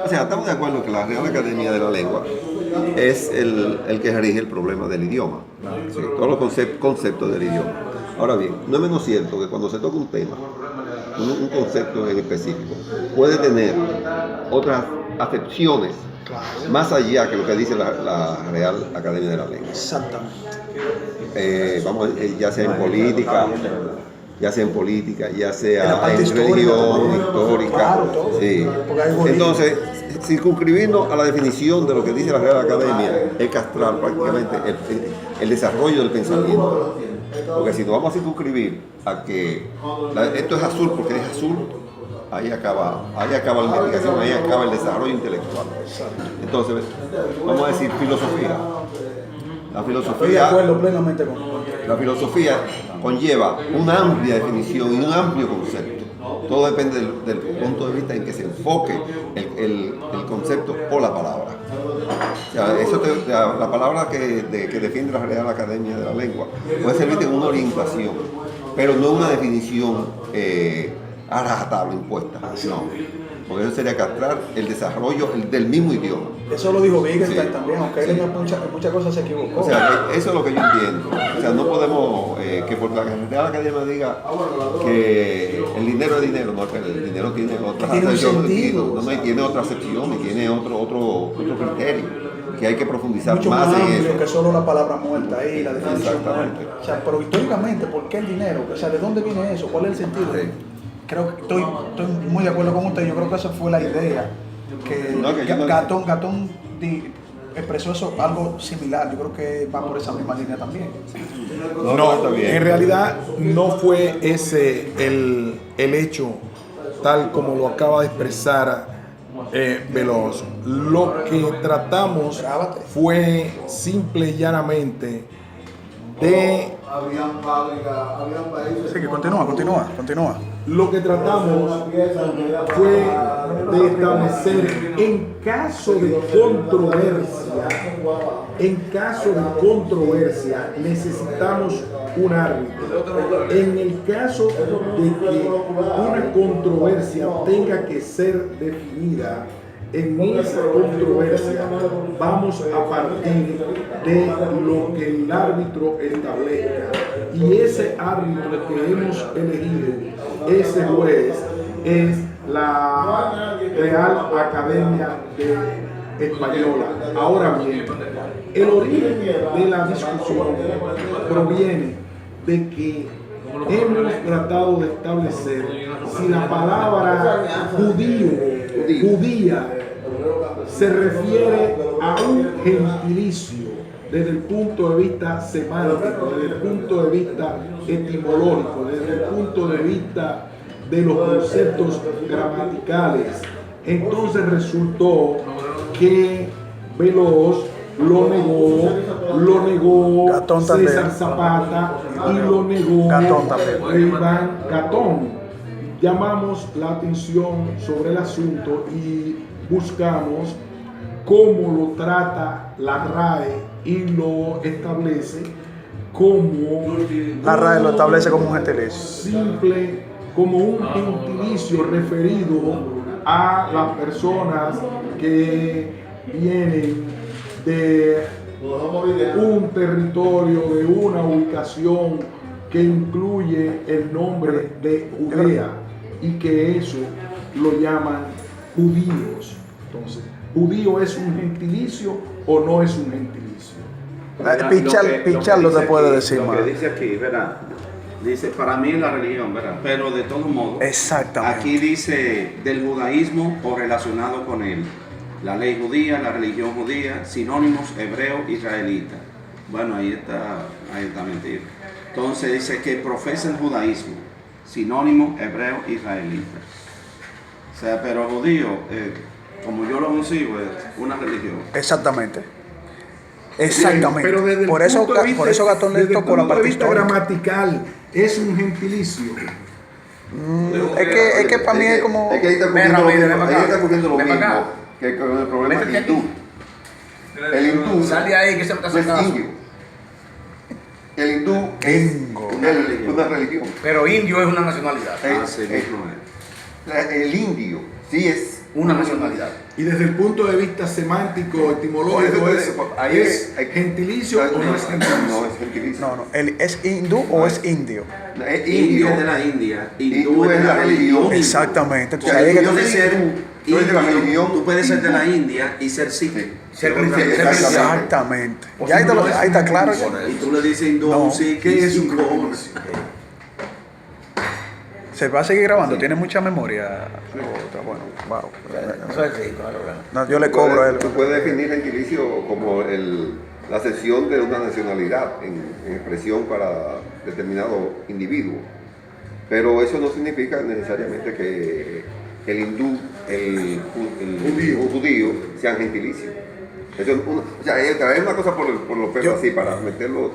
O sea, estamos de acuerdo que la Real Academia de la Lengua es el que rige el problema del idioma, ¿sí? Todos los conceptos del idioma. Ahora bien, no es menos cierto que cuando se toca un tema, un concepto en específico, puede tener otras acepciones más allá que lo que dice la Real Academia de la Lengua. Exactamente. Ya sea en política, ya sea en histórica, religión, histórica. Claro, todo. Sí. Entonces, circunscribiendo a la definición de lo que dice la Real Academia, es castrar prácticamente el desarrollo del pensamiento. Porque si nos vamos a circunscribir a que esto es azul porque es azul, ahí acaba la investigación, ahí acaba el desarrollo intelectual. Entonces, vamos a decir filosofía. Estoy de acuerdo plenamente con La filosofía conlleva una amplia definición y un amplio concepto. Todo depende del punto de vista en que se enfoque el concepto o la palabra. O sea, la palabra que defiende la Real Academia de la Lengua puede servirte como una orientación, pero no una definición a rajatabla impuesta. No. Porque eso sería castrar el desarrollo del mismo idioma. Eso lo dijo Wittgenstein Sí. también, aunque él en muchas cosas se equivocó. O sea, eso es lo que yo entiendo. O sea, no podemos que por la Real Academia diga que el dinero es dinero, no, que el dinero tiene otra acepción, tiene otra acepción y tiene otro criterio que hay que profundizar mucho más en amplio eso. que solo la palabra muerta ahí, la definición Exactamente. muerta. O sea, pero históricamente, ¿por qué el dinero? O sea, ¿de dónde viene eso? ¿Cuál es el sentido? Sí. Creo que estoy muy de acuerdo con usted. Yo creo que esa fue la idea que Gatón expresó eso, algo similar. Yo creo que va por esa misma línea también. No, está bien. en realidad no fue ese el hecho tal como lo acaba de expresar Veloz. Lo que tratamos fue simple y llanamente de... Sí, que continúa. Lo que tratamos fue de establecer en caso de controversia necesitamos un árbitro. En el caso de que una controversia tenga que ser definida, en esa controversia vamos a partir de lo que el árbitro establezca, y ese árbitro que hemos elegido, ese juez, es la Real Academia Española. Ahora bien, el origen de la discusión proviene de que hemos tratado de establecer si la palabra judía se refiere a un gentilicio desde el punto de vista semántico, desde el punto de vista etimológico, desde el punto de vista de los conceptos gramaticales. Entonces resultó que Veloz lo negó Gatón César también. Zapata y lo negó Gatón también. Iván Gatón. Llamamos la atención sobre el asunto y buscamos cómo lo trata la RAE y lo establece como... La RAE lo establece como un gentilicio. Simple, como un gentilicio referido a las personas que vienen de un territorio, de una ubicación que incluye el nombre de Judea, y que eso lo llaman judíos. Entonces, ¿judío es un gentilicio o no es un gentilicio? Pichar no te puede decir lo más. que dice aquí, ¿verdad? Dice, para mí es la religión, ¿verdad? Pero de todos modos, Exactamente. aquí dice del judaísmo o relacionado con él. La ley judía, la religión judía, sinónimos hebreo, israelita. Bueno, ahí está mentira. Entonces dice que profesa el judaísmo, sinónimo hebreo, israelita. O sea, pero judío, como yo lo concibo, es una religión. Exactamente. Pero desde el por eso punto de vista- Gatón le desde el tocó la punto de parte vista histórica. gramatical, es un gentilicio. Es que para mí es como... Es que ahí está ocurriendo lo mismo que con el problema del hindú. El hindú Sal de ahí que se me está no es sacando. indio. El hindú es una religión. Pero indio es una nacionalidad. Así mismo es. El indio sí es una nacionalidad. Y desde el punto de vista semántico, etimológico, ¿es gentilicio o no es gentilicio? No, es gentilicio. No, ¿es hindú o es indio? Es Indio indio. es de la India, Hindú hindú es de es la la religión. religión. Exactamente. Porque Entonces, ahí es que tú puedes ser tú eres de la indio, religión tú puedes ser de la hindú. India y ser sikh. Ser Sí, cristiano. Exactamente. Ya ahí está claro. Ya. Y tú le dices hindú a No. un sikh, ¿Qué y es un sikh, gentilicio? Se va a seguir grabando, tiene mucha memoria. Bueno, wow. Eso es rico, la verdad. No, yo le cobro a él. Tú puedes definir gentilicio como la cesión de una nacionalidad en expresión para determinado individuo. Pero eso no significa necesariamente que el hindú, el judío sean gentilicios. Eso es o sea, traer una cosa por los pelos así para meterlo,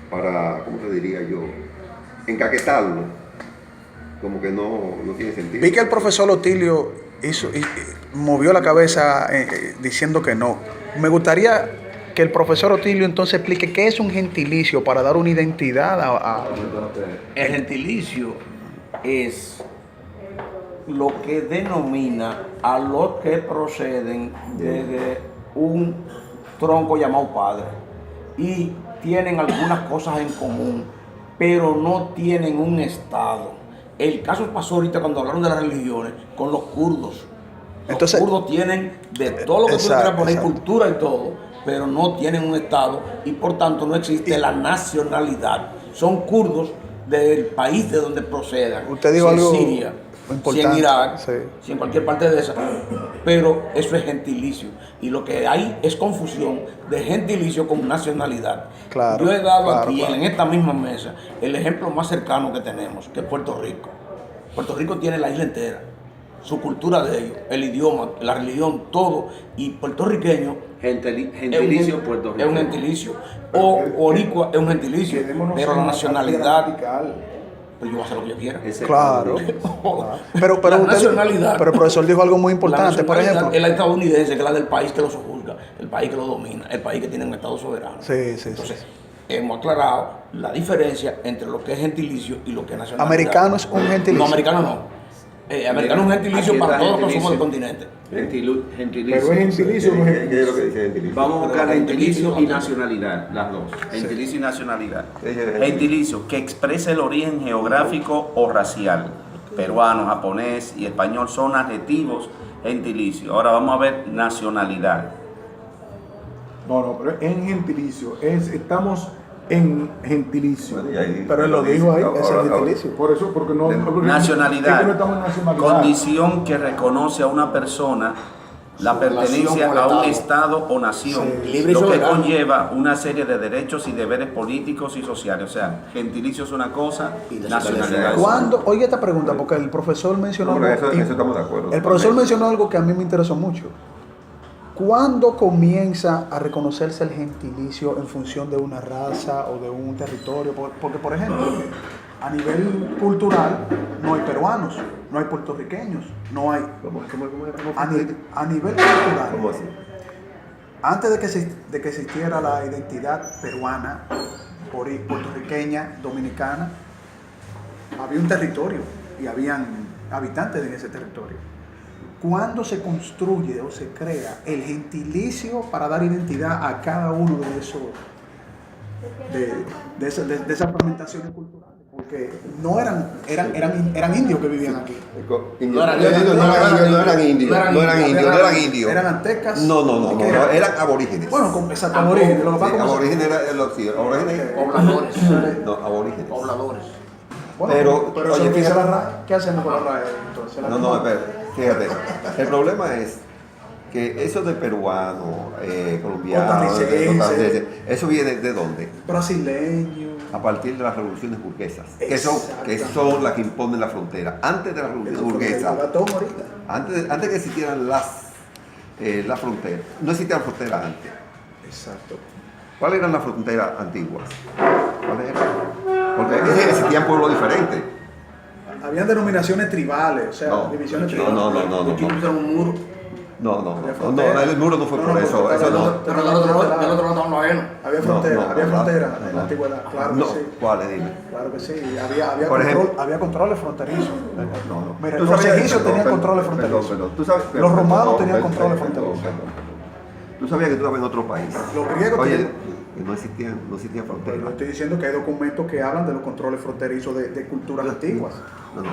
para, ¿cómo te diría yo? Encaquetarlo, como que no tiene sentido. Vi que el profesor Otilio movió la cabeza diciendo que no. Me gustaría que el profesor Otilio entonces explique qué es un gentilicio para dar una identidad a... El gentilicio es lo que denomina a los que proceden de un tronco llamado padre y tienen algunas cosas en común, pero no tienen un estado. El caso pasó ahorita cuando hablaron de las religiones con los kurdos. Entonces, los kurdos tienen de todo lo que tú exacto, quieras poner, exacto. cultura y todo, pero no tienen un estado y por tanto no existe la nacionalidad. Son kurdos del país de donde procedan. Usted dijo si en algo Siria, importante, si en Irak, sí. si en cualquier parte de esa. Pero eso es gentilicio. Y lo que hay es confusión de gentilicio con nacionalidad. Claro, Yo he dado claro, aquí claro. en esta misma mesa el ejemplo más cercano que tenemos, que es Puerto Rico. Puerto Rico tiene la isla entera, su cultura de ellos, el idioma, la religión, todo. Y puertorriqueño Gentilicio Puerto Rico. es un gentilicio. O boricua es un gentilicio. Quedémonos Pero en la la nacionalidad, gramatical. pues yo voy a hacer lo que yo quiera. Ese Claro. Pero Pero la usted- nacionalidad. pero el profesor dijo algo muy La importante, por nacionalidad ejemplo. es la estadounidense, que es la del país que lo sojuzga, el país que lo domina, el país que tiene un estado soberano. Sí, sí, Entonces, hemos aclarado la diferencia entre lo que es gentilicio y lo que es nacionalidad. Americano es un gentilicio. No, americano no. Americano es un gentilicio Aquí para está todos los que gentilicio. somos del continente. Gentilicio. Pero es gentilicio o no es ¿Qué es gentilicio? lo que dice gentilicio? Vamos a buscar Gentilicio gentilicio y no. nacionalidad, las dos. Gentilicio y nacionalidad. Sí, sí. Gentilicio, que expresa el origen geográfico o racial. Peruano, japonés y español son adjetivos gentilicios. Ahora vamos a ver nacionalidad. No, pero en gentilicio. Estamos en gentilicio. Bueno, y ahí- Pero él lo dijo ahí, es el ahora- gentilicio. Por eso, porque no. porque Nacionalidad, es que no estamos en nacionalidad. condición que reconoce a una persona la Su pertenencia relación a con un el estado o nación, Sí. Libre y lo que soberano. conlleva una serie de derechos y deberes políticos y sociales. O sea, gentilicio es una cosa y nacionalidad es otra. ¿Cuándo? Oye esta pregunta, porque el profesor mencionó No, pero algo. eso estamos de acuerdo. El profesor mencionó algo que a mí me interesó mucho. ¿Cuándo comienza a reconocerse el gentilicio en función de una raza o de un territorio? Porque, por ejemplo, a nivel cultural no hay peruanos, no hay puertorriqueños, no hay... A nivel cultural, ¿Cómo así? antes de que existiera la identidad peruana, puertorriqueña, dominicana, había un territorio y habían habitantes en ese territorio. ¿Cuándo se construye o se crea el gentilicio para dar identidad a cada uno de esos de esas fragmentaciones culturales? Porque no eran indios que vivían aquí. No eran indios. Eran aztecas. No, eran aborígenes. Bueno, exacto, aborígenes. Lo que pasa Sí, como- aborígenes era aborígenes. Pobladores. No, aborígenes. Pobladores. Bueno, Pero, eso oye, lo que dice fíjate- la RAE. ¿Qué hacemos con la RAE entonces? No, espera, fíjate. El problema es que eso de peruano, colombiano, Costarricense. eso viene de dónde? Brasileño. A partir de las revoluciones burguesas, que son las que imponen la frontera. Antes de la revolución burguesa, antes que existieran las fronteras, no existían fronteras antes. Exacto. ¿Cuáles eran las fronteras antiguas? ¿Cuáles eran? Porque existían pueblos diferentes. Habían denominaciones tribales, o sea, No, divisiones no, tribales. no. Aquí pusieron un muro. el muro no fue por eso. Eso no. Pero del otro lado estaban los ajenos. Había frontera, No, había no, frontera no, en no. la antigüedad, claro que No, sí. ¿cuáles? Dime. Claro que sí, Por ejemplo. había controles fronterizos. No. Mira, Tú los sabías- egipcios tenían perdón, controles perdón, fronterizos. perdón. Tú sabes- Los romanos perdón, tenían perdón, controles perdón, fronterizos. perdón. Tú sabías que tú estabas en otro país. Los griegos Oye, tenían- que no existían Pero fronteras. yo estoy diciendo que hay documentos que hablan de los controles fronterizos de culturas antiguas. No.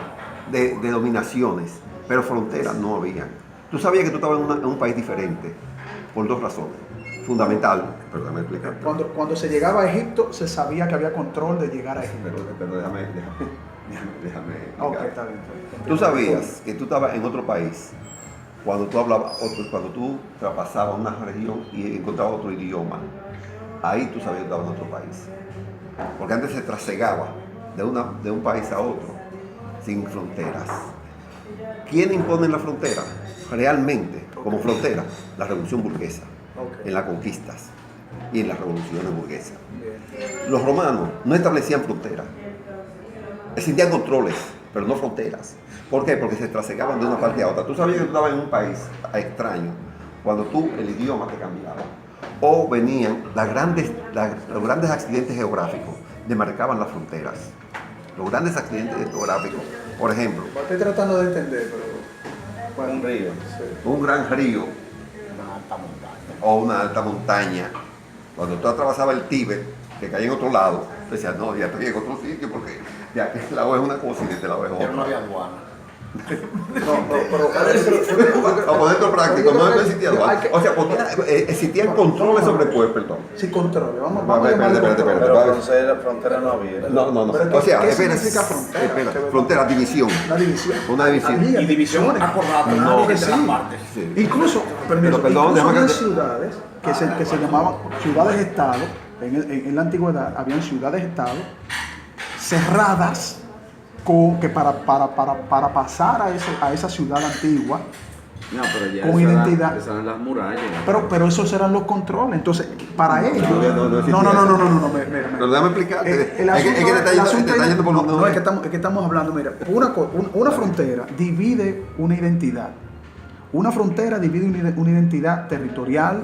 De dominaciones, pero fronteras no habían. Tú sabías que tú estabas en un país diferente por dos razones. Fundamental, pero déjame explicar. Cuando se llegaba a Egipto, se sabía que había control de llegar a Egipto. Pero déjame Ok, explicar. está bien. Tú sabías que tú estabas en otro país cuando tú hablabas cuando tú traspasabas una región y encontrabas otro idioma. Ahí tú sabías que estabas en otro país. Porque antes se trasegaba de un país a otro sin fronteras. ¿Quién impone la frontera? Realmente, como frontera, la revolución burguesa, Ok. en las conquistas y en las revoluciones burguesas. Bien. Los romanos no establecían fronteras. Existían controles, pero no fronteras. ¿Por qué? Porque se trasegaban de una parte a otra. Tú sabías que tú estabas en un país extraño cuando el idioma te cambiaba. O venían los grandes accidentes geográficos, demarcaban las fronteras. Los grandes accidentes geográficos, por ejemplo, Estoy tratando de entender, pero... bueno, Un río. sí. un gran río Una alta montaña. o una alta montaña, cuando tú atravesabas el Tíbet, que caía en otro lado, tú decías, no, ya estoy en otro sitio porque de aquel lado es una cosa y de este lado es Pero no otra. había aduana. Pero A ponerlo práctico, no existía Hay aduana. que- O sea, existían controles sobre el pueblo, perdón. sin controles, vamos A ver, a llamarle espérate, control. espérate. Frontera no había. No. Pero O sea, ¿qué espera, significa frontera? espera, Que- frontera, división. Una división. Una división. Había Y división divisiones. acordada Claro que entre sí. las partes. Sí. Incluso, permiso, Pero perdón, incluso déjame habían que- ciudades que se llamaban ciudades-estado, en la antigüedad habían ciudades-estado cerradas que para pasar a esa ciudad antigua, No, pero ya Con identidad. Esas eran las murallas. pero esos eran los controles. Entonces, para ellos... no existía No, Pero déjame explicarte. El Es que asunto te está el yendo- asunto te está yendo por no, un- no, es que estamos hablando, mira, una frontera divide una identidad. Una frontera divide una identidad territorial,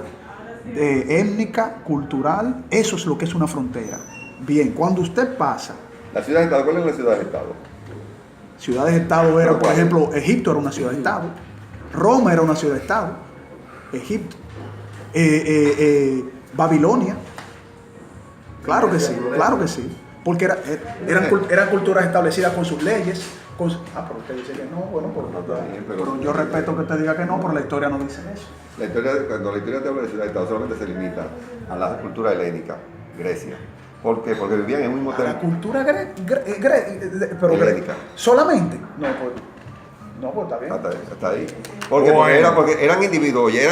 étnica, cultural. Eso es lo que es una frontera. Bien, cuando usted pasa, La ciudad-estado, ¿cuál es la ciudad-estado? ciudades-estado era, Pero por ¿cuál? ejemplo, Egipto era una ciudad-estado, Roma era una ciudad-estado, Egipto, Babilonia, claro que sí, porque eran culturas establecidas con sus leyes. Pero usted dice que no, bueno, está bien, pero yo respeto que usted diga que no, pero la historia no dice eso. Cuando la historia te habla de ciudad-estado, solamente se limita a la cultura helénica, Grecia. ¿Por qué? Porque vivían en un mismo La territorio. cultura Helénica. solamente. No, pues está bien. Hasta ahí. Porque eran individuos que